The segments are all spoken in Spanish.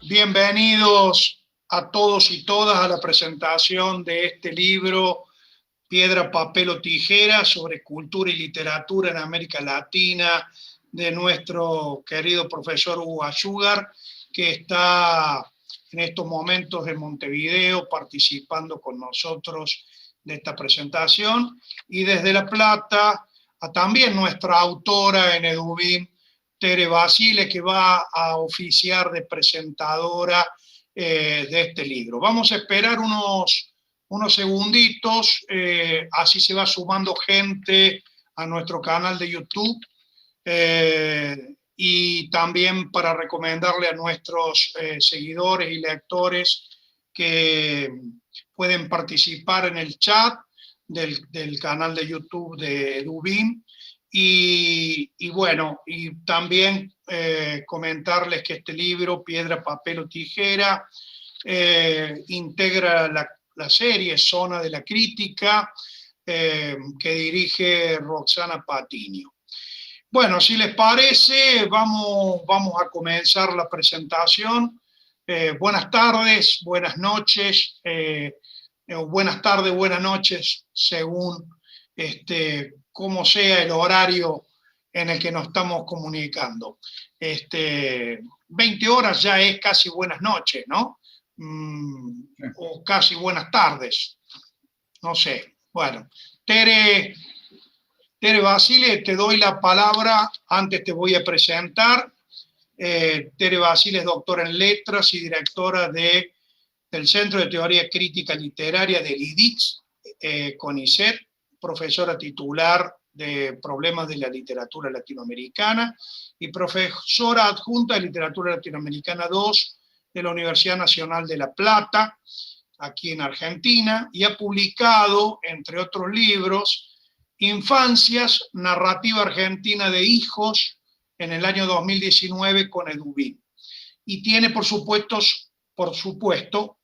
Bienvenidos a todos y todas a la presentación de este libro, Piedra, Papel o Tijera, sobre cultura y literatura en América Latina, de nuestro querido profesor Hugo Ayugar, que está en estos momentos en Montevideo participando con nosotros de esta presentación, y desde La Plata a también nuestra autora en Edubim, Tere Basile, que va a oficiar de presentadora de este libro. Vamos a esperar unos segunditos, así se va sumando gente a nuestro canal de YouTube, y también para recomendarle a nuestros seguidores y lectores que pueden participar en el chat del canal de YouTube de Edubim. Y bueno, y también comentarles que este libro, Piedra, Papel o Tijera, integra la serie Zona de la Crítica, que dirige Roxana Patiño. Bueno, si les parece, vamos a comenzar la presentación. Buenas tardes, buenas noches, buenas tardes, buenas noches, según cómo sea el horario en el que nos estamos comunicando. 20 horas ya es casi buenas noches, ¿no? O casi buenas tardes, no sé. Bueno, Tere Basile, te doy la palabra. Antes te voy a presentar. Tere Basile es doctora en letras y directora del Centro de Teoría Crítica Literaria del IDIX, CONICET, profesora titular de Problemas de la Literatura Latinoamericana y profesora adjunta de Literatura Latinoamericana 2 de la Universidad Nacional de La Plata, aquí en Argentina, y ha publicado, entre otros libros, Infancias, narrativa argentina de hijos, en el año 2019 con Edubim. Y tiene, por supuesto,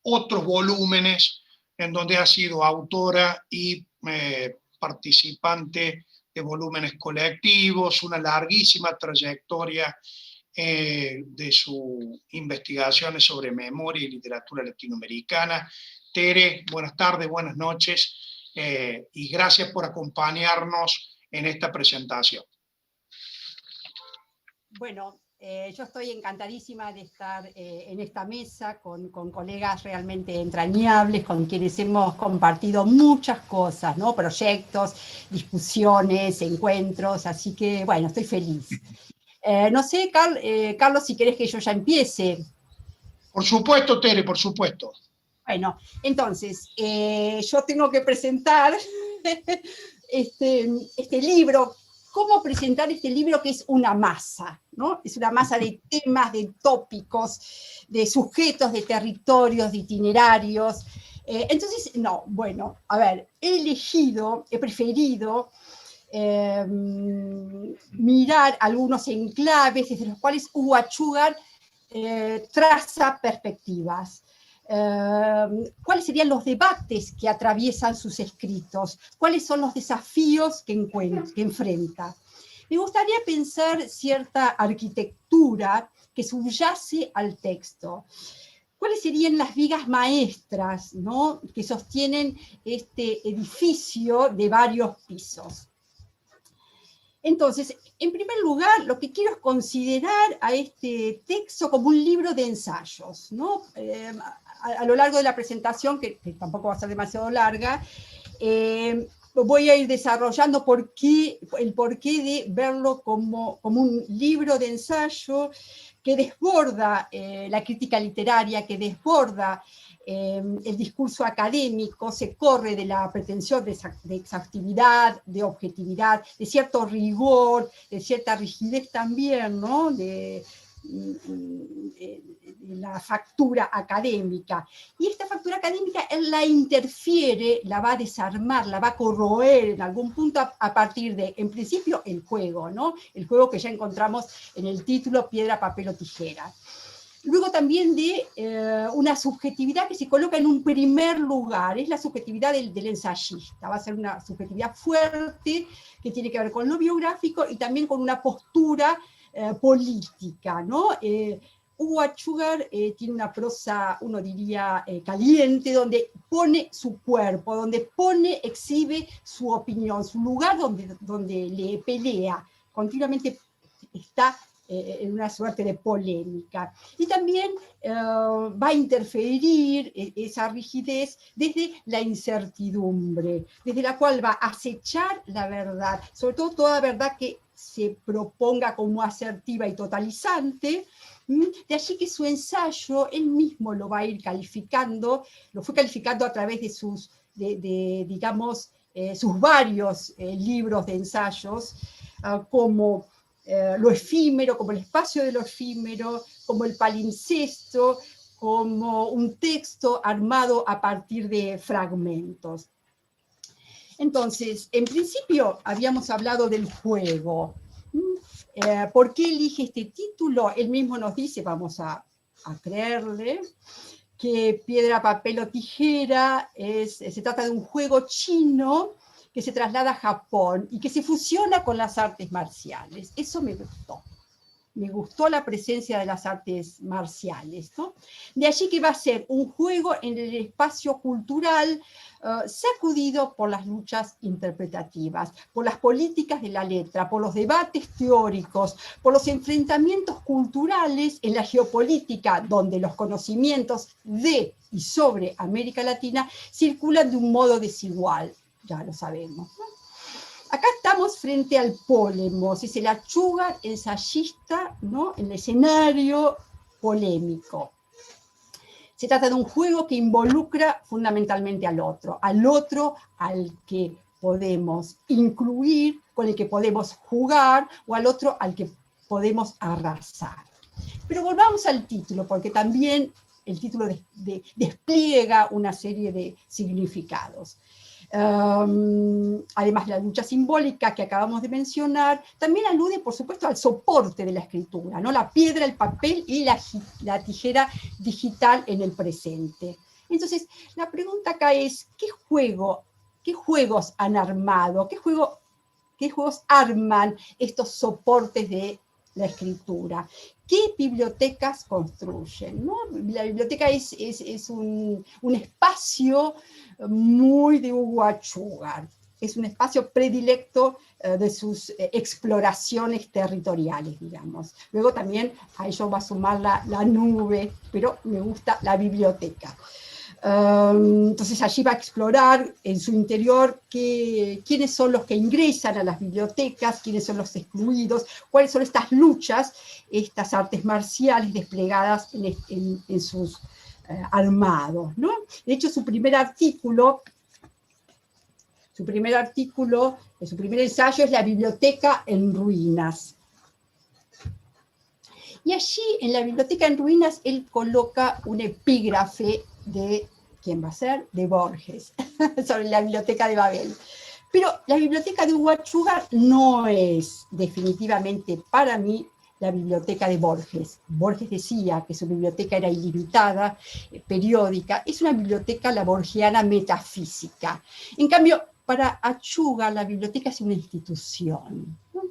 otros volúmenes en donde ha sido autora y participante de volúmenes colectivos, una larguísima trayectoria de sus investigaciones sobre memoria y literatura latinoamericana. Tere, buenas tardes, buenas noches, y gracias por acompañarnos en esta presentación. Bueno, yo estoy encantadísima de estar en esta mesa con colegas realmente entrañables, con quienes hemos compartido muchas cosas, ¿no? Proyectos, discusiones, encuentros, así que, bueno, estoy feliz. No sé, Carlos, si querés que yo ya empiece. Por supuesto, Tere, por supuesto. Bueno, entonces, yo tengo que presentar este libro. ¿Cómo presentar este libro que es una masa, ¿no? Es una masa de temas, de tópicos, de sujetos, de territorios, de itinerarios. Entonces, no, bueno, a ver, he preferido mirar algunos enclaves desde los cuales Hugo Ayugar traza perspectivas. ¿Cuáles serían los debates que atraviesan sus escritos? ¿Cuáles son los desafíos que enfrenta? Me gustaría pensar cierta arquitectura que subyace al texto. ¿Cuáles serían las vigas maestras, ¿no?, que sostienen este edificio de varios pisos? Entonces, en primer lugar, lo que quiero es considerar a este texto como un libro de ensayos, ¿no? A lo largo de la presentación, que tampoco va a ser demasiado larga, voy a ir desarrollando el porqué de verlo como un libro de ensayo que desborda la crítica literaria, que desborda el discurso académico, se corre de la pretensión de exhaustividad, de objetividad, de cierto rigor, de cierta rigidez también, ¿no?, de la factura académica. Y esta factura académica él la interfiere, la va a desarmar, la va a corroer en algún punto a partir de, en principio, el juego, ¿no? El juego que ya encontramos en el título Piedra, Papel o Tijera. Luego también de una subjetividad que se coloca en un primer lugar, es la subjetividad del ensayista. Va a ser una subjetividad fuerte que tiene que ver con lo biográfico y también con una postura política, ¿no? Hugo Achúgar tiene una prosa, uno diría, caliente, donde pone su cuerpo, donde exhibe su opinión, su lugar donde le pelea, continuamente está en una suerte de polémica. Y también va a interferir esa rigidez desde la incertidumbre, desde la cual va a acechar la verdad, sobre todo toda verdad que se proponga como asertiva y totalizante. De allí que su ensayo, él mismo lo va a ir calificando, lo fue calificando a través de sus, digamos, sus varios libros de ensayos, como lo efímero, como el espacio de lo efímero, como el palimpsesto, como un texto armado a partir de fragmentos. Entonces, en principio habíamos hablado del juego. ¿Por qué elige este título? Él mismo nos dice, vamos a creerle, que piedra, papel o tijera se trata de un juego chino que se traslada a Japón y que se fusiona con las artes marciales. Eso me gustó. Me gustó la presencia de las artes marciales, ¿no? De allí que va a ser un juego en el espacio cultural sacudido por las luchas interpretativas, por las políticas de la letra, por los debates teóricos, por los enfrentamientos culturales en la geopolítica, donde los conocimientos de y sobre América Latina circulan de un modo desigual, ya lo sabemos, ¿no? Acá estamos frente al Pólemos, es el Achúgar ensayista, ¿no?, en el escenario polémico. Se trata de un juego que involucra fundamentalmente al otro al que podemos incluir, con el que podemos jugar, o al otro al que podemos arrasar. Pero volvamos al título, porque también el título despliega una serie de significados. Además de la lucha simbólica que acabamos de mencionar, también alude, por supuesto, al soporte de la escritura, ¿no? La piedra, el papel y la tijera digital en el presente. Entonces, la pregunta acá es, ¿qué juegos han armado? ¿Qué juegos arman estos soportes de la escritura? ¿Qué bibliotecas construyen? ¿No? La biblioteca es un espacio muy de Hugo Achúgar, es un espacio predilecto de sus exploraciones territoriales, digamos. Luego también a ello va a sumar la nube, pero me gusta la biblioteca. Entonces allí va a explorar en su interior quiénes son los que ingresan a las bibliotecas, quiénes son los excluidos, cuáles son estas luchas, estas artes marciales desplegadas en sus armados, ¿no? De hecho, su primer ensayo es La biblioteca en ruinas. Y allí, en La biblioteca en ruinas, él coloca un epígrafe de, ¿quién va a ser? De Borges, sobre la biblioteca de Babel. Pero la biblioteca de Hugo Achúgar no es definitivamente para mí la biblioteca de Borges. Borges decía que su biblioteca era ilimitada, periódica, es una biblioteca la borgiana metafísica. En cambio, para Achúgar la biblioteca es una institución, ¿no?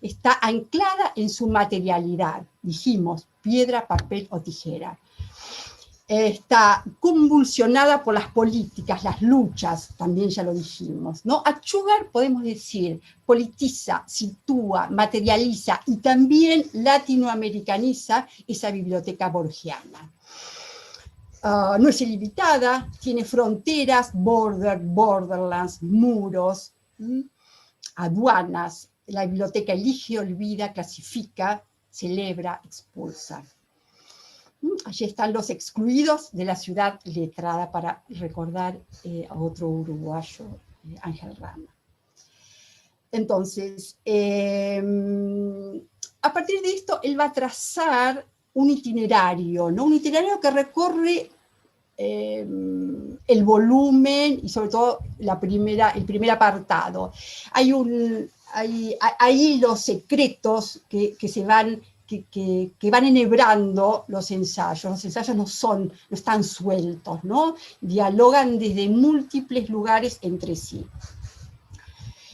Está anclada en su materialidad, dijimos, piedra, papel o tijera. Está convulsionada por las políticas, las luchas, también ya lo dijimos, ¿no? Achúgar, podemos decir, politiza, sitúa, materializa y también latinoamericaniza esa biblioteca borgiana. No es ilimitada, tiene fronteras, borderlands, muros, aduanas. La biblioteca elige, olvida, clasifica, celebra, expulsa. Allí están los excluidos de la ciudad letrada, para recordar a otro uruguayo, Ángel Rama. Entonces, a partir de esto, él va a trazar un itinerario, ¿no? Un itinerario que recorre el volumen y sobre todo el primer apartado. Hay hilos secretos que van enhebrando los ensayos. Los ensayos no están sueltos, ¿no? Dialogan desde múltiples lugares entre sí.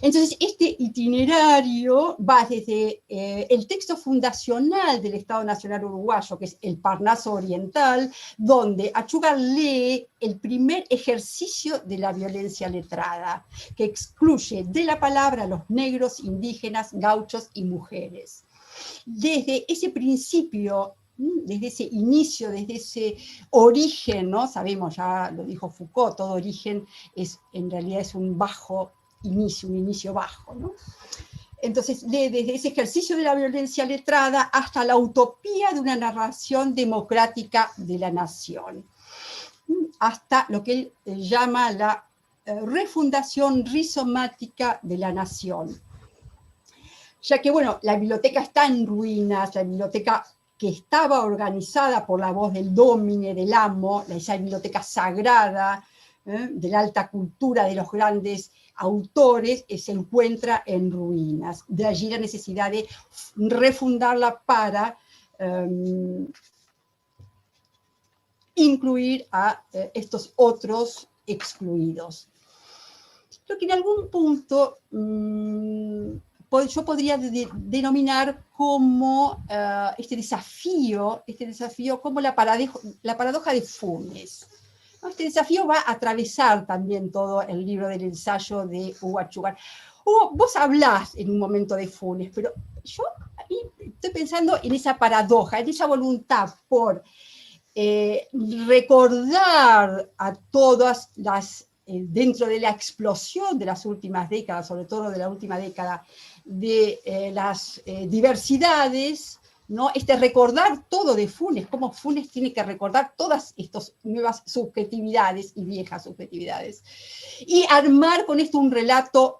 Entonces, este itinerario va desde el texto fundacional del Estado Nacional Uruguayo, que es el Parnaso Oriental, donde Achúcar lee el primer ejercicio de la violencia letrada, que excluye de la palabra a los negros, indígenas, gauchos y mujeres. Desde ese principio, desde ese inicio, desde ese origen, ¿no? Sabemos, ya lo dijo Foucault, todo origen en realidad es un inicio bajo, ¿no? Entonces, desde ese ejercicio de la violencia letrada hasta la utopía de una narración democrática de la nación, hasta lo que él llama la refundación rizomática de la nación. Ya que, bueno, la biblioteca está en ruinas, la biblioteca que estaba organizada por la voz del domine, del amo, esa biblioteca sagrada, de la alta cultura de los grandes autores, se encuentra en ruinas. De allí la necesidad de refundarla para incluir a estos otros excluidos. Creo que en algún punto yo podría denominar como este desafío como la paradoja de Funes. Este desafío va a atravesar también todo el libro del ensayo de Hugo Achúcar. Hugo, vos hablás en un momento de Funes, pero yo estoy pensando en esa paradoja, en esa voluntad por recordar a todas las, dentro de la explosión de las últimas décadas, sobre todo de la última década, de las diversidades, ¿no? Recordar todo de Funes, cómo Funes tiene que recordar todas estas nuevas subjetividades y viejas subjetividades, y armar con esto un relato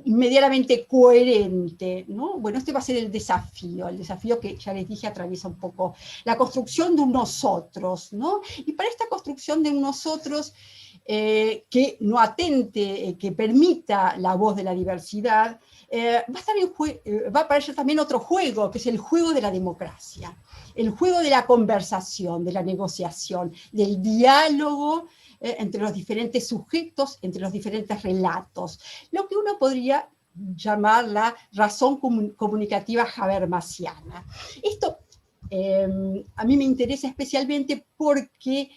medianamente coherente, ¿no? Bueno, este va a ser el desafío que ya les dije atraviesa un poco la construcción de un nosotros, ¿no? Y para esta construcción de un nosotros que no atente, que permita la voz de la diversidad, va a aparecer también otro juego, que es el juego de la democracia, el juego de la conversación, de la negociación, del diálogo entre los diferentes sujetos, entre los diferentes relatos, lo que uno podría llamar la razón comunicativa habermasiana. Esto a mí me interesa especialmente porque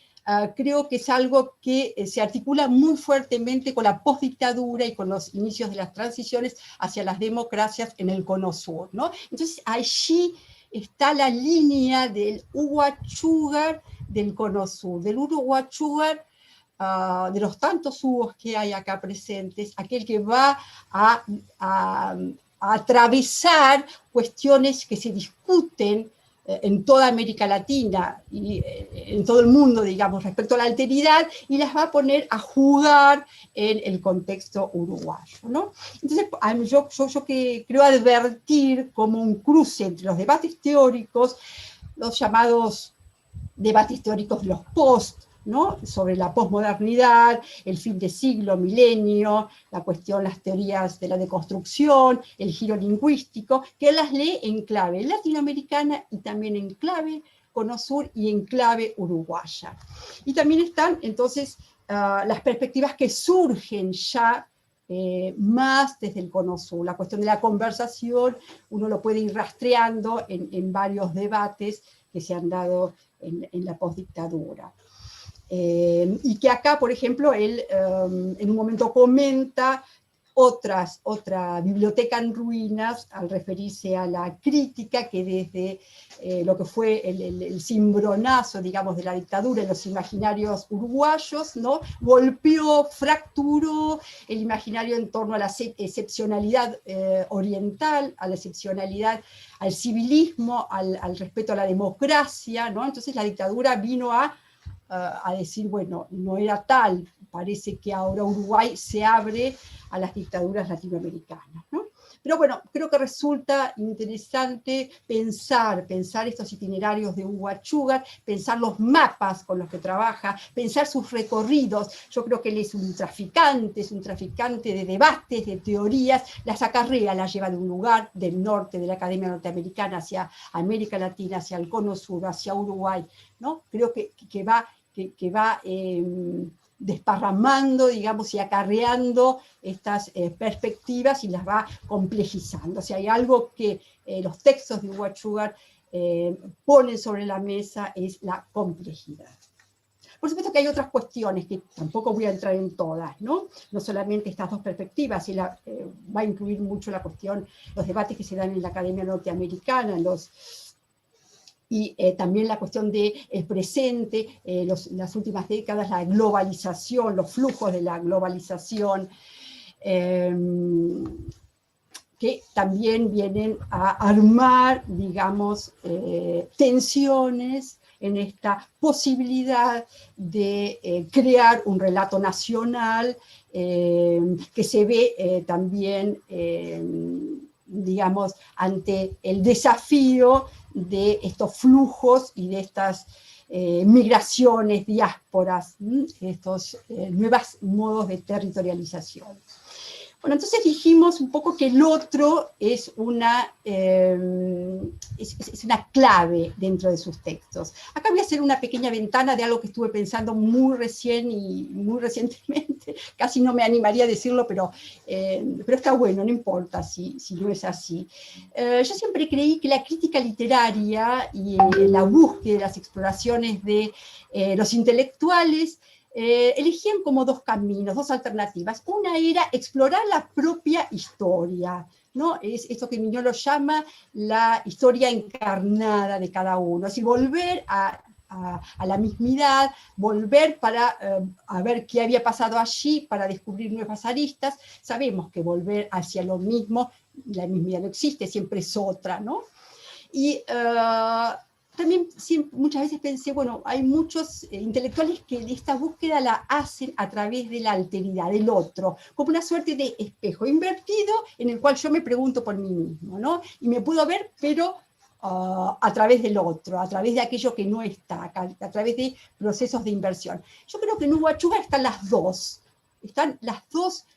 creo que es algo que se articula muy fuertemente con la postdictadura y con los inicios de las transiciones hacia las democracias en el Cono Sur, ¿no? Entonces allí está la línea del Hugo Achúcar del Cono Sur, del Hugo Achúcar de los tantos Hugos que hay acá presentes, aquel que va a atravesar cuestiones que se discuten en toda América Latina y en todo el mundo, digamos, respecto a la alteridad, y las va a poner a jugar en el contexto uruguayo, ¿no? Entonces, yo que creo advertir como un cruce entre los debates teóricos, los llamados debates teóricos de los post, ¿no? Sobre la posmodernidad, el fin de siglo, milenio, la cuestión, las teorías de la deconstrucción, el giro lingüístico, que él las lee en clave latinoamericana y también en clave Cono Sur y en clave uruguaya. Y también están entonces las perspectivas que surgen ya más desde el Cono Sur. La cuestión de la conversación, uno lo puede ir rastreando en varios debates que se han dado en la postdictadura. Y que acá, por ejemplo, él en un momento comenta otra biblioteca en ruinas al referirse a la crítica que desde lo que fue el cimbronazo, digamos, de la dictadura en los imaginarios uruguayos, ¿no? Golpeó, fracturó el imaginario en torno a la excepcionalidad oriental, a la excepcionalidad, al civilismo, al respeto a la democracia, ¿no? Entonces la dictadura vino a decir, bueno, no era tal, parece que ahora Uruguay se abre a las dictaduras latinoamericanas, ¿no? Pero bueno, creo que resulta interesante pensar estos itinerarios de Hugo Achúcar, pensar los mapas con los que trabaja, pensar sus recorridos. Yo creo que él es un traficante de debates, de teorías, las acarrea, las lleva de un lugar del norte de la Academia Norteamericana hacia América Latina, hacia el Cono Sur, hacia Uruguay, ¿no? Creo que va desparramando, digamos, y acarreando estas perspectivas y las va complejizando. O sea, hay algo que los textos de Hugo Achúgar ponen sobre la mesa, es la complejidad. Por supuesto que hay otras cuestiones que tampoco voy a entrar en todas, ¿no? No solamente estas dos perspectivas, va a incluir mucho la cuestión, los debates que se dan en la Academia Norteamericana, y también la cuestión del presente, las últimas décadas, la globalización, los flujos de la globalización, que también vienen a armar, digamos, tensiones en esta posibilidad de crear un relato nacional que se ve también, digamos, ante el desafío de estos flujos y de estas migraciones, diásporas, estos nuevos modos de territorialización. Bueno, entonces dijimos un poco que el otro es una clave dentro de sus textos. Acá voy a hacer una pequeña ventana de algo que estuve pensando muy recientemente, casi no me animaría a decirlo, pero está bueno, no importa si no es así. Yo siempre creí que la crítica literaria y la búsqueda de las exploraciones de los intelectuales elegían como dos caminos, dos alternativas. Una era explorar la propia historia, ¿no? Es esto que Mignolo llama la historia encarnada de cada uno, es decir, volver a la mismidad, volver a ver qué había pasado allí, para descubrir nuevas aristas. Sabemos que volver hacia lo mismo, la mismidad no existe, siempre es otra, ¿no? Y también muchas veces pensé, bueno, hay muchos intelectuales que esta búsqueda la hacen a través de la alteridad, del otro, como una suerte de espejo invertido en el cual yo me pregunto por mí mismo, ¿no? Y me puedo ver, pero a través del otro, a través de aquello que no está, a través de procesos de inversión. Yo creo que en Hugo Achúgar están las dos. Están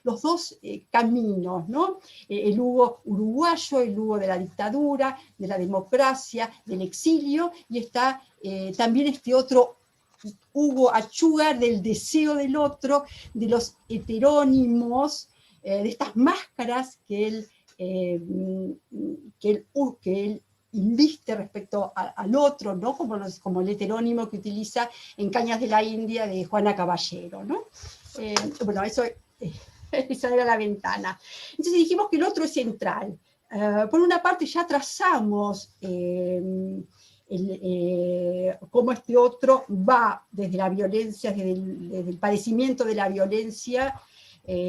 los dos caminos, ¿no? El Hugo uruguayo, el Hugo de la dictadura, de la democracia, del exilio, y está también este otro Hugo Achúgar del deseo del otro, de los heterónimos, de estas máscaras que él inviste respecto al otro, ¿no? Como el heterónimo que utiliza en Cañas de la India de Juana Caballero, ¿no? Bueno, esa era la ventana. Entonces dijimos que el otro es central. Por una parte ya trazamos cómo este otro va desde la violencia, desde el padecimiento de la violencia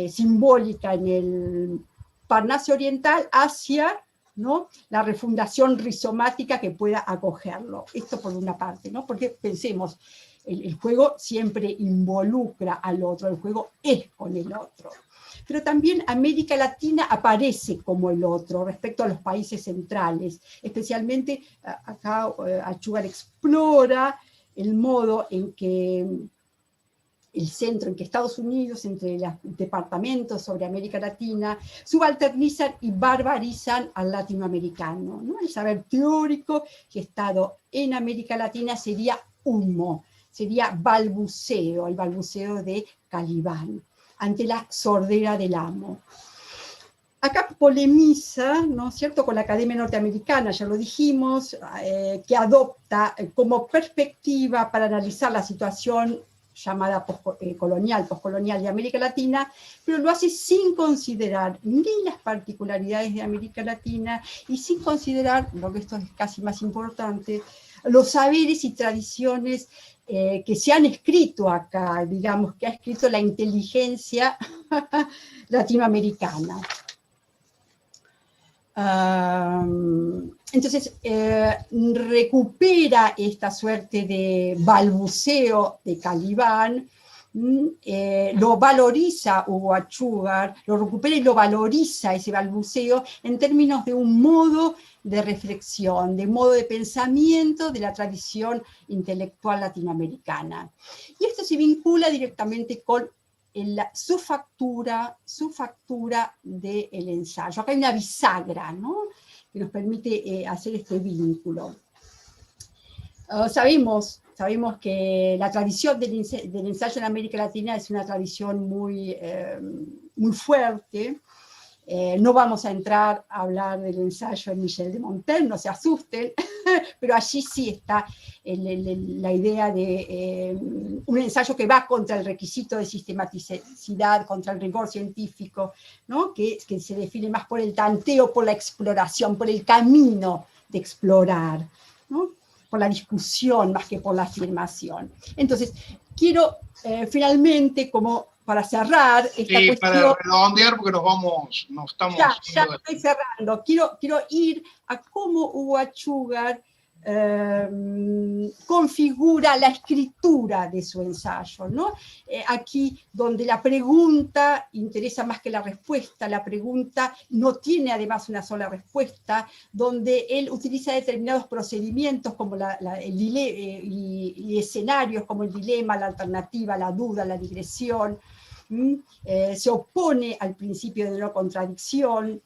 simbólica en el Parnaso Oriental hacia, ¿no?, la refundación rizomática que pueda acogerlo. Esto por una parte, ¿no? Porque pensemos, el juego siempre involucra al otro, el juego es con el otro. Pero también América Latina aparece como el otro respecto a los países centrales. Especialmente acá Achúgar explora el modo en que el centro, en que Estados Unidos, entre los departamentos sobre América Latina, subalternizan y barbarizan al latinoamericano, ¿no? El saber teórico gestado en América Latina sería humo, sería balbuceo, el balbuceo de Calibán, ante la sordera del amo. Acá polemiza, ¿no es cierto?, con la Academia Norteamericana, ya lo dijimos, que adopta como perspectiva para analizar la situación llamada poscolonial de América Latina, pero lo hace sin considerar ni las particularidades de América Latina y sin considerar, lo que esto es casi más importante, los saberes y tradiciones que se han escrito acá, digamos, que ha escrito la inteligencia latinoamericana. Entonces, recupera esta suerte de balbuceo de Calibán, lo valoriza Hugo Achúgar, lo recupera y lo valoriza ese balbuceo en términos de un modo de reflexión, de modo de pensamiento de la tradición intelectual latinoamericana. Y esto se vincula directamente con su factura del ensayo. Acá hay una bisagra, ¿no?, que nos permite hacer este vínculo. Sabemos que la tradición del ensayo en América Latina es una tradición muy fuerte. No vamos a entrar a hablar del ensayo de Michel de Montaigne, no se asusten, pero allí sí está la idea de un ensayo que va contra el requisito de sistematicidad, contra el rigor científico, ¿no? que se define más por el tanteo, por la exploración, por el camino de explorar, ¿no? Por la discusión más que por la afirmación. Entonces, quiero finalmente, como para cerrar esta cuestión... para redondear, porque nos estamos... Ya estoy cerrando. Quiero ir a cómo Hugo Achúcar configura la escritura de su ensayo, ¿no? Aquí, donde la pregunta interesa más que la respuesta, la pregunta no tiene además una sola respuesta, donde él utiliza determinados procedimientos como y escenarios como el dilema, la alternativa, la duda, la digresión. Se opone al principio de no contradicción.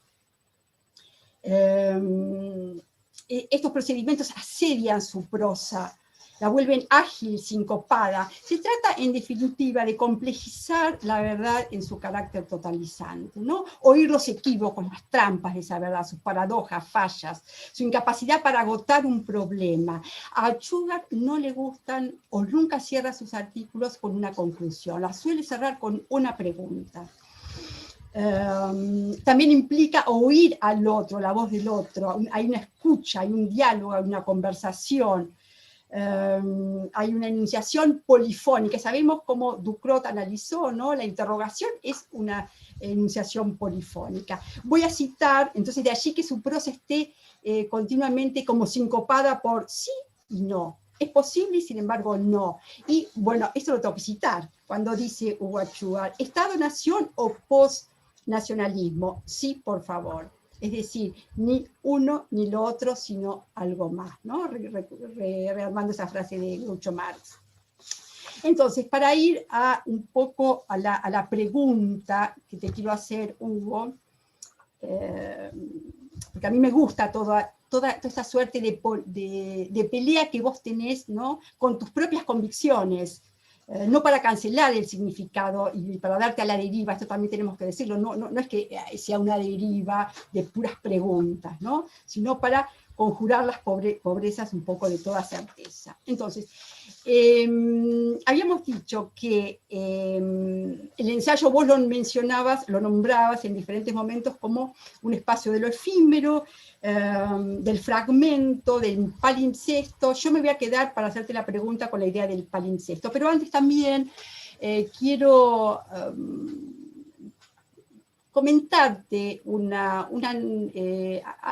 Estos procedimientos asedian su prosa, la vuelven ágil, sincopada. Se trata, en definitiva, de complejizar la verdad en su carácter totalizante, ¿no? Oír los equívocos, las trampas de esa verdad, sus paradojas, fallas, su incapacidad para agotar un problema. A Achúcar no le gustan o nunca cierra sus artículos con una conclusión, las suele cerrar con una pregunta. También implica oír al otro, la voz del otro. Hay una escucha, hay un diálogo, hay una conversación, hay una enunciación polifónica. Sabemos cómo Ducrot analizó, ¿no? La interrogación es una enunciación polifónica. Voy a citar, entonces de allí que su prosa esté continuamente como sincopada por sí y no. Es posible y sin embargo no. Y bueno, esto lo tengo que citar, cuando dice Hugo Achúcar, ¿Estado-nación o post-nacionalismo? Sí, por favor. Es decir, ni uno ni lo otro, sino algo más, ¿no? Rearmando esa frase de Groucho Marx. Entonces, para ir un poco a la pregunta que te quiero hacer, Hugo, porque a mí me gusta toda esta suerte de pelea que vos tenés, ¿no? Con tus propias convicciones, no para cancelar el significado y para darte a la deriva, esto también tenemos que decirlo, no es que sea una deriva de puras preguntas, ¿no? Sino para conjurar las pobrezas un poco de toda certeza. Entonces, habíamos dicho que el ensayo vos lo mencionabas, lo nombrabas en diferentes momentos como un espacio de lo efímero, del fragmento, del palimpsesto. Yo me voy a quedar para hacerte la pregunta con la idea del palimpsesto, pero antes también quiero comentarte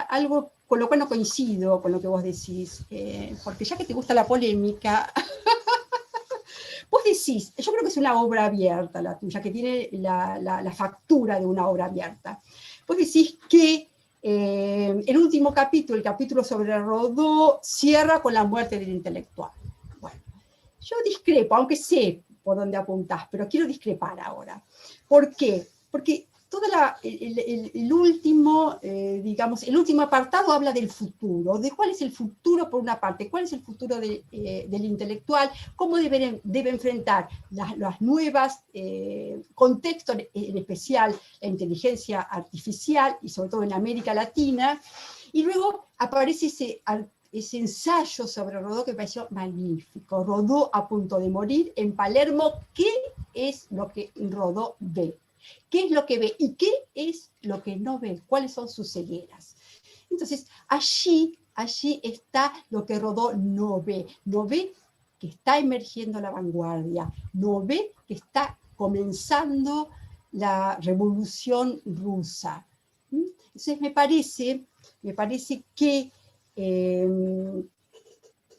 algo con lo cual no coincido con lo que vos decís, porque ya que te gusta la polémica, vos decís, yo creo que es una obra abierta la tuya, que tiene la factura de una obra abierta. Vos decís que el último capítulo, el capítulo sobre Rodó, cierra con la muerte del intelectual. Bueno, yo discrepo, aunque sé por dónde apuntás, pero quiero discrepar ahora. ¿Por qué? Porque el último apartado habla del futuro, de cuál es el futuro por una parte, cuál es el futuro del intelectual, cómo debe enfrentar las nuevas contextos, en especial la inteligencia artificial, y sobre todo en América Latina, y luego aparece ese ensayo sobre Rodó que me pareció magnífico. Rodó a punto de morir en Palermo. ¿Qué es lo que Rodó ve? ¿Qué es lo que ve y qué es lo que no ve? ¿Cuáles son sus cegueras? Entonces, allí está lo que Rodó no ve. No ve que está emergiendo la vanguardia, no ve que está comenzando la revolución rusa. Entonces, me parece que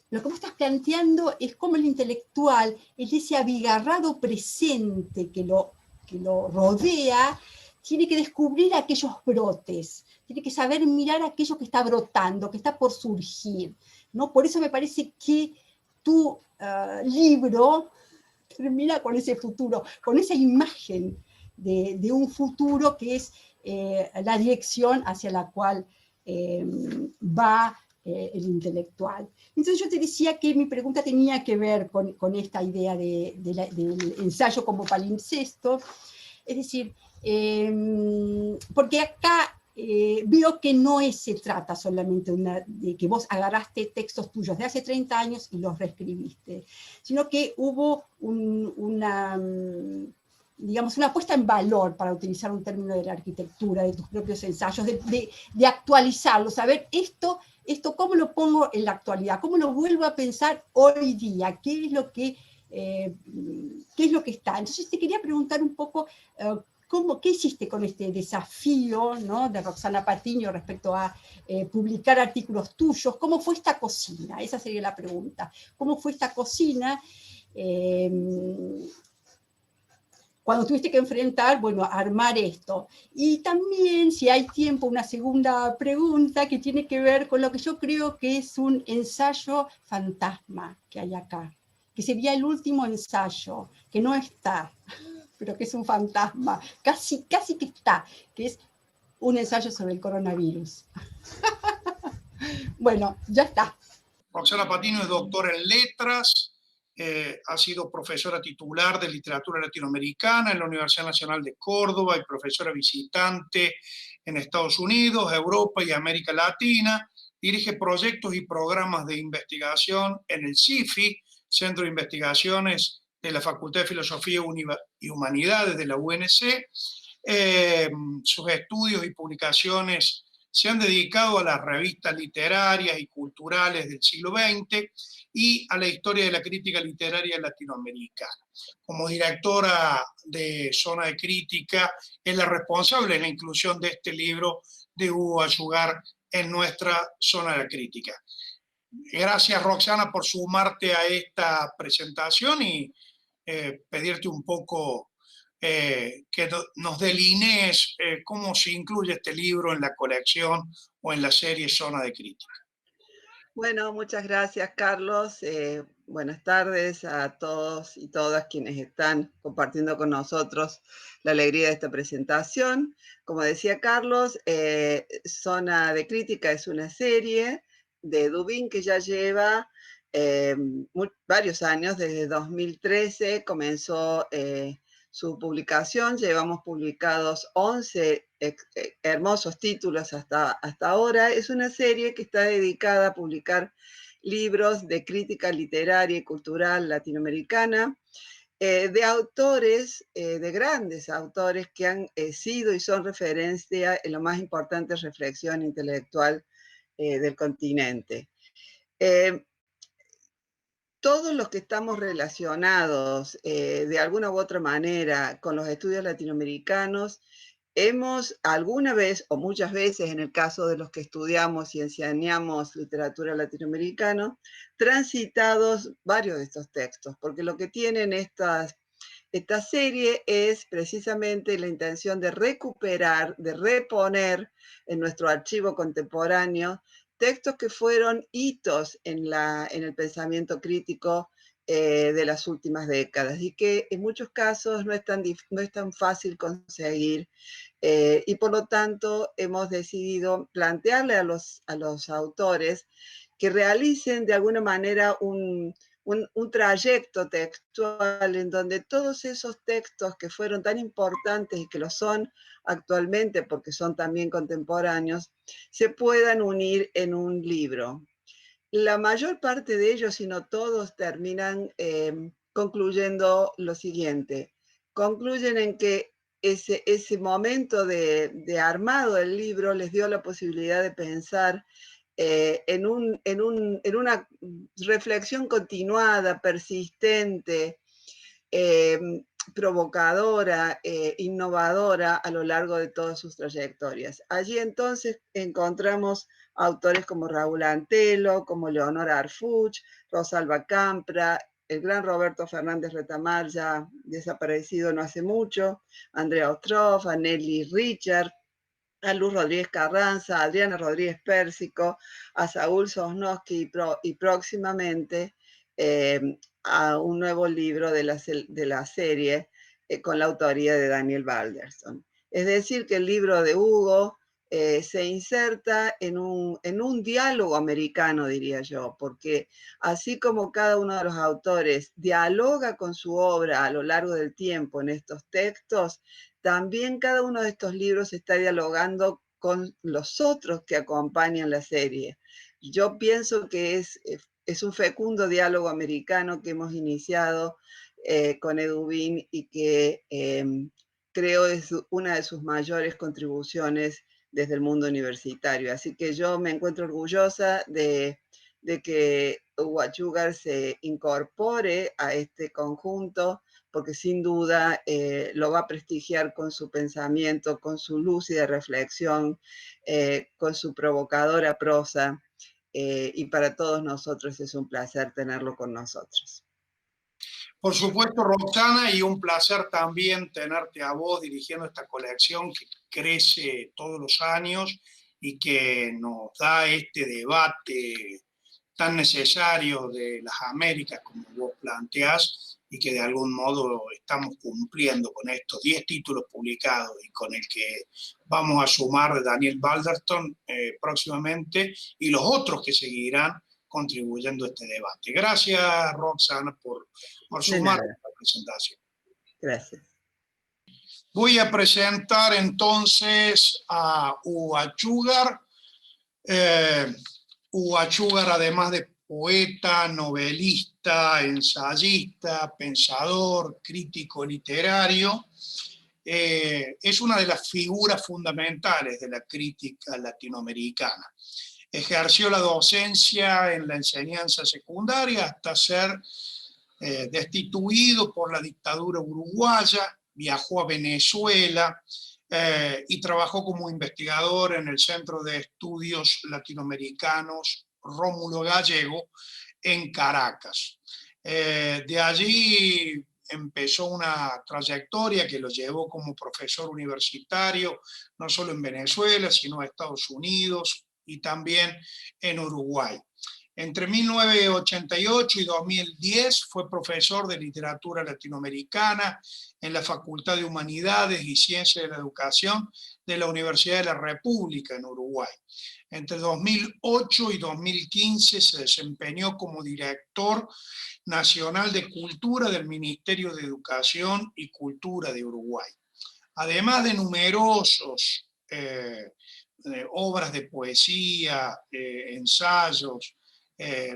lo que vos estás planteando es cómo el intelectual es ese abigarrado presente que lo rodea, tiene que descubrir aquellos brotes, tiene que saber mirar aquello que está brotando, que está por surgir, ¿no? Por eso me parece que tu libro termina con ese futuro, con esa imagen de un futuro que es la dirección hacia la cual va el intelectual. Entonces yo te decía que mi pregunta tenía que ver con esta idea del ensayo como palimpsesto, es decir, porque acá veo que no se trata solamente de que vos agarraste textos tuyos de hace 30 años y los reescribiste, sino que hubo digamos, una puesta en valor, para utilizar un término de la arquitectura, de tus propios ensayos, de actualizarlo, saber esto cómo lo pongo en la actualidad, cómo lo vuelvo a pensar hoy día, qué es lo que está. Entonces te quería preguntar un poco qué hiciste con este desafío, ¿no?, de Roxana Patiño respecto a publicar artículos tuyos. ¿Cómo fue esta cocina? Esa sería la pregunta. ¿Cómo fue esta cocina cuando tuviste que enfrentar, bueno, armar esto? Y también, si hay tiempo, una segunda pregunta que tiene que ver con lo que yo creo que es un ensayo fantasma que hay acá, que sería el último ensayo, que no está, pero que es un fantasma, casi que está, que es un ensayo sobre el coronavirus. Bueno, ya está. Roxana Patiño es doctora en letras, ha sido profesora titular de literatura latinoamericana en la Universidad Nacional de Córdoba y profesora visitante en Estados Unidos, Europa y América Latina. Dirige proyectos y programas de investigación en el CIFI, Centro de Investigaciones de la Facultad de Filosofía y Humanidades de la UNC. Sus estudios y publicaciones se han dedicado a las revistas literarias y culturales del siglo XX y a la historia de la crítica literaria latinoamericana. Como directora de Zona de Crítica, es la responsable de la inclusión de este libro de Hugo Ayugar en nuestra Zona de Crítica. Gracias, Roxana, por sumarte a esta presentación y pedirte un poco que nos delinees cómo se incluye este libro en la colección o en la serie Zona de Crítica. Bueno, muchas gracias, Carlos. Buenas tardes a todos y todas quienes están compartiendo con nosotros la alegría de esta presentación. Como decía Carlos, Zona de Crítica es una serie de Dubin que ya lleva varios años, desde 2013 comenzó su publicación. Llevamos publicados 11 hermosos títulos hasta ahora. Es una serie que está dedicada a publicar libros de crítica literaria y cultural latinoamericana, de autores, de grandes autores que han sido y son referencia en la más importante reflexión intelectual del continente. Todos los que estamos relacionados de alguna u otra manera con los estudios latinoamericanos, hemos alguna vez o muchas veces, en el caso de los que estudiamos y enseñamos literatura latinoamericana, transitados varios de estos textos, porque lo que tienen esta serie es precisamente la intención de recuperar, de reponer en nuestro archivo contemporáneo textos que fueron hitos en el pensamiento crítico de las últimas décadas y que en muchos casos no es tan fácil conseguir, y por lo tanto hemos decidido plantearle a los autores que realicen de alguna manera un trayecto textual en donde todos esos textos que fueron tan importantes y que lo son actualmente porque son también contemporáneos, se puedan unir en un libro. La mayor parte de ellos, si no todos, terminan concluyendo lo siguiente. Concluyen en que ese momento de armado del libro les dio la posibilidad de pensar en una reflexión continuada, persistente, provocadora, innovadora a lo largo de todas sus trayectorias. Allí entonces encontramos autores como Raúl Antelo, como Leonora Arfuch, Rosalba Campra, el gran Roberto Fernández Retamar, ya desaparecido no hace mucho, Andrea Ostroff, a Nelly Richard, a Luz Rodríguez Carranza, a Adriana Rodríguez Pérsico, a Saúl Sosnowski y próximamente a un nuevo libro de la serie con la autoría de Daniel Balderston. Es decir, que el libro de Hugo se inserta en un diálogo americano, diría yo, porque así como cada uno de los autores dialoga con su obra a lo largo del tiempo en estos textos, también cada uno de estos libros está dialogando con los otros que acompañan la serie. Yo pienso que es un fecundo diálogo americano que hemos iniciado con Edu Bin y que creo es una de sus mayores contribuciones desde el mundo universitario. Así que yo me encuentro orgullosa de que Hugo Achúcar se incorpore a este conjunto, porque sin duda lo va a prestigiar con su pensamiento, con su lúcida reflexión, con su provocadora prosa, y para todos nosotros es un placer tenerlo con nosotros. Por supuesto, Roxana, y un placer también tenerte a vos dirigiendo esta colección que crece todos los años y que nos da este debate tan necesario de las Américas, como vos planteás, y que de algún modo estamos cumpliendo con estos 10 títulos publicados y con el que vamos a sumar de Daniel Balderston próximamente, y los otros que seguirán contribuyendo a este debate. Gracias, Roxana, por sumar esta presentación. Gracias. Voy a presentar entonces a Hugo Achúcar. Hugo Achúcar, además de poeta, novelista, ensayista, pensador, crítico literario, es una de las figuras fundamentales de la crítica latinoamericana. Ejerció la docencia en la enseñanza secundaria hasta ser destituido por la dictadura uruguaya, viajó a Venezuela y trabajó como investigador en el Centro de Estudios Latinoamericanos Rómulo Gallego en Caracas. De allí empezó una trayectoria que lo llevó como profesor universitario, no solo en Venezuela, sino en Estados Unidos y también en Uruguay. Entre 1988 y 2010 fue profesor de literatura latinoamericana en la Facultad de Humanidades y Ciencias de la Educación de la Universidad de la República en Uruguay. Entre 2008 y 2015 se desempeñó como director nacional de Cultura del Ministerio de Educación y Cultura de Uruguay. Además de numerosos obras de poesía, ensayos,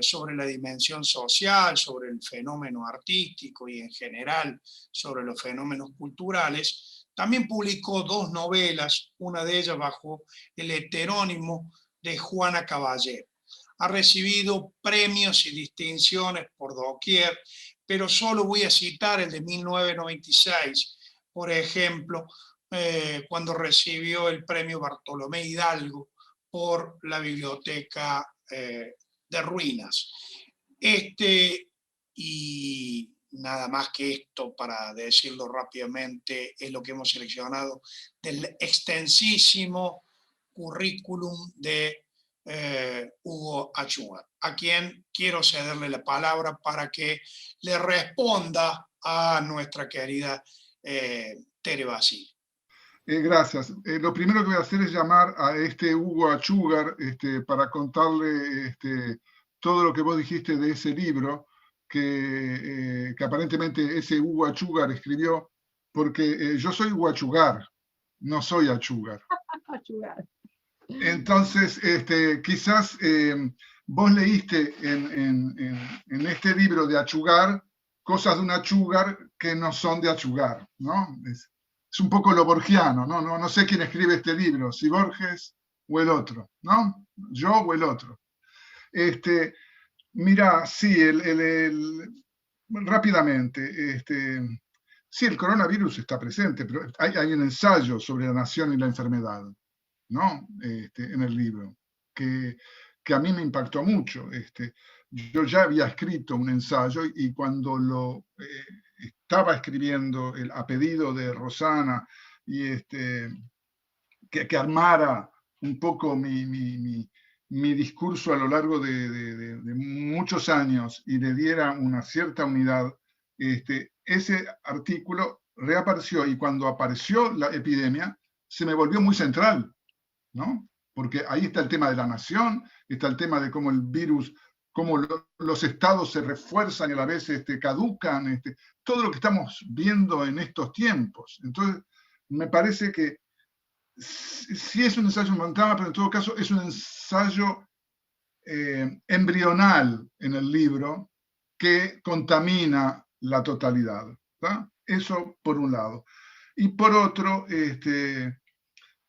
sobre la dimensión social, sobre el fenómeno artístico y en general sobre los fenómenos culturales, también publicó 2 novelas, una de ellas bajo el heterónimo de Juana Caballero. Ha recibido premios y distinciones por doquier, pero solo voy a citar el de 1996, por ejemplo, cuando recibió el premio Bartolomé Hidalgo por la biblioteca de Ruinas. Y nada más que esto, para decirlo rápidamente, es lo que hemos seleccionado del extensísimo currículum de Hugo Achúcar, a quien quiero cederle la palabra para que le responda a nuestra querida Tere Basile. Gracias. Lo primero que voy a hacer es llamar a Hugo Achúcar para contarle todo lo que vos dijiste de ese libro que aparentemente ese Hugo Achúcar escribió, porque yo soy Hugo Achúcar, no soy Achúcar. Entonces, quizás vos leíste en este libro de Achúcar cosas de un Achúcar que no son de Achúcar, ¿no? Es un poco lo borgiano, ¿no? No sé quién escribe este libro, si Borges o el otro, ¿no? Yo o el otro. Mira, sí, rápidamente, sí, el coronavirus está presente, pero hay un ensayo sobre la nación y la enfermedad, ¿no? En el libro, que a mí me impactó mucho. Yo ya había escrito un ensayo y cuando lo estaba escribiendo a pedido de Rosana y que armara un poco mi discurso a lo largo de muchos años y le diera una cierta unidad, ese artículo reapareció y cuando apareció la epidemia se me volvió muy central. ¿no? Porque ahí está el tema de la nación, está el tema de cómo el virus, cómo los estados se refuerzan y a la vez caducan, todo lo que estamos viendo en estos tiempos. Entonces, me parece que sí es un ensayo montano, pero en todo caso es un ensayo embrional en el libro que contamina la totalidad. ¿tá? Eso por un lado. Y por otro,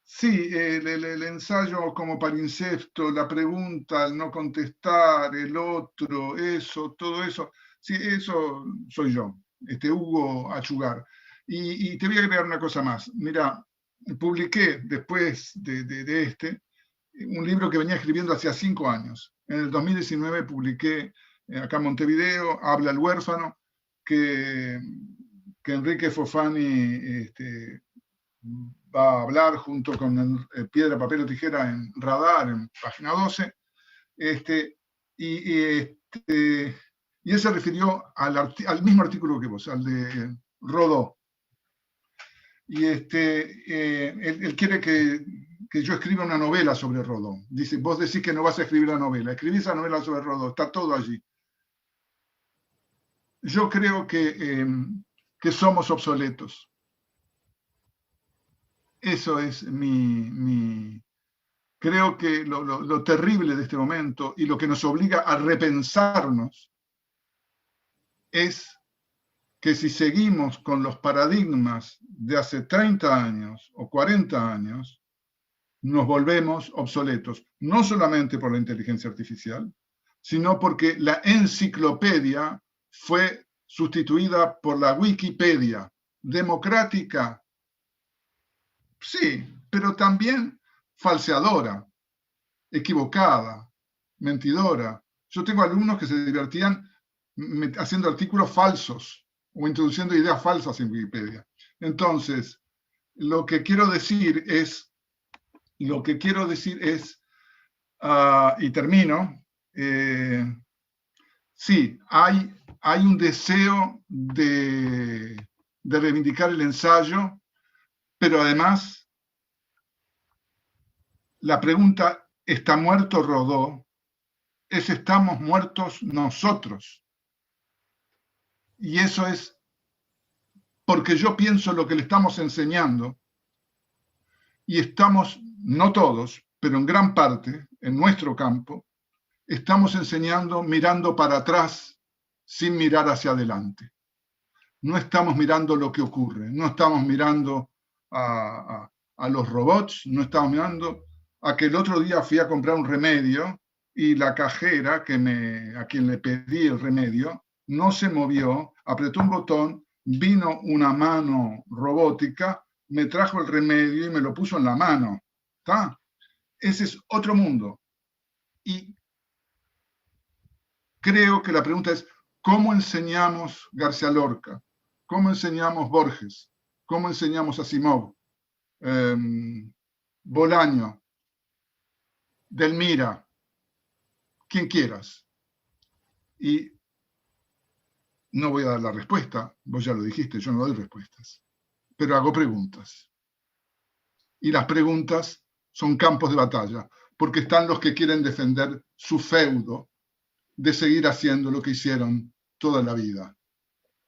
sí, el ensayo como palimpsesto, la pregunta, el no contestar, el otro, eso, todo eso, sí, eso soy yo, Hugo Achugar. Y te voy a agregar una cosa más. Mira, publiqué después de un libro que venía escribiendo hacía 5 años. En el 2019 publiqué acá en Montevideo, Habla el huérfano, que Enrique Fofani va a hablar junto con Piedra, Papel o Tijera en Radar, en página 12. Y él se refirió al mismo artículo que vos, al de Rodó. Y él quiere que yo escriba una novela sobre Rodó. Dice, vos decís que no vas a escribir la novela, escribí esa novela sobre Rodó, está todo allí. Yo creo que somos obsoletos. Eso es creo que lo terrible de este momento y lo que nos obliga a repensarnos es que si seguimos con los paradigmas de hace 30 años o 40 años, nos volvemos obsoletos, no solamente por la inteligencia artificial, sino porque la enciclopedia fue sustituida por la Wikipedia, democrática, sí, pero también falseadora, equivocada, mentidora. Yo tengo alumnos que se divertían haciendo artículos falsos o introduciendo ideas falsas en Wikipedia. Entonces, lo que quiero decir es, y termino, sí, hay un deseo de reivindicar el ensayo, pero además la pregunta ¿está muerto Rodó? Estamos muertos nosotros. Y eso es porque yo pienso lo que le estamos enseñando y estamos, no todos, pero en gran parte, en nuestro campo, estamos enseñando mirando para atrás sin mirar hacia adelante. No estamos mirando lo que ocurre, no estamos mirando a los robots, no estamos mirando a que el otro día fui a comprar un remedio y la cajera a quien le pedí el remedio no se movió, apretó un botón, vino una mano robótica, me trajo el remedio y me lo puso en la mano. ¿Está? Ese es otro mundo. Y creo que la pregunta es, ¿cómo enseñamos García Lorca? ¿Cómo enseñamos Borges? ¿Cómo enseñamos Asimov? Bolaño, Delmira, quien quieras. Y no voy a dar la respuesta, vos ya lo dijiste, yo no doy respuestas, pero hago preguntas. Y las preguntas son campos de batalla, porque están los que quieren defender su feudo de seguir haciendo lo que hicieron toda la vida.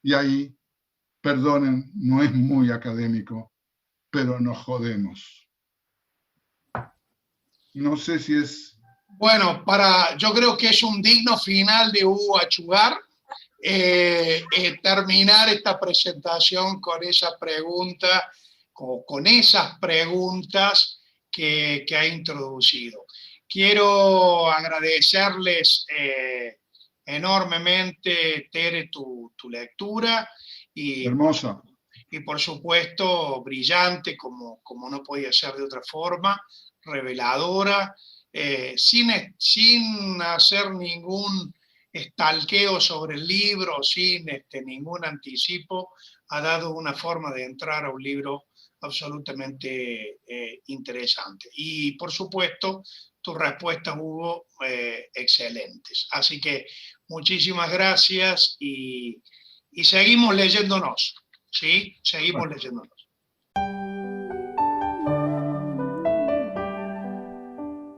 Y ahí, perdonen, no es muy académico, pero nos jodemos. No sé si es... Bueno, yo creo que es un digno final de Hugo Achugar terminar esta presentación con esa pregunta, con esas preguntas que ha introducido. Quiero agradecerles enormemente, Tere, tu lectura. Hermosa. Y por supuesto, brillante, como no podía ser de otra forma, reveladora, sin hacer ningún estalqueo sobre el libro, sin ningún anticipo, ha dado una forma de entrar a un libro absolutamente interesante. Y por supuesto, tus respuestas, Hugo, excelentes. Así que muchísimas gracias y seguimos leyéndonos, ¿sí? Seguimos leyéndonos.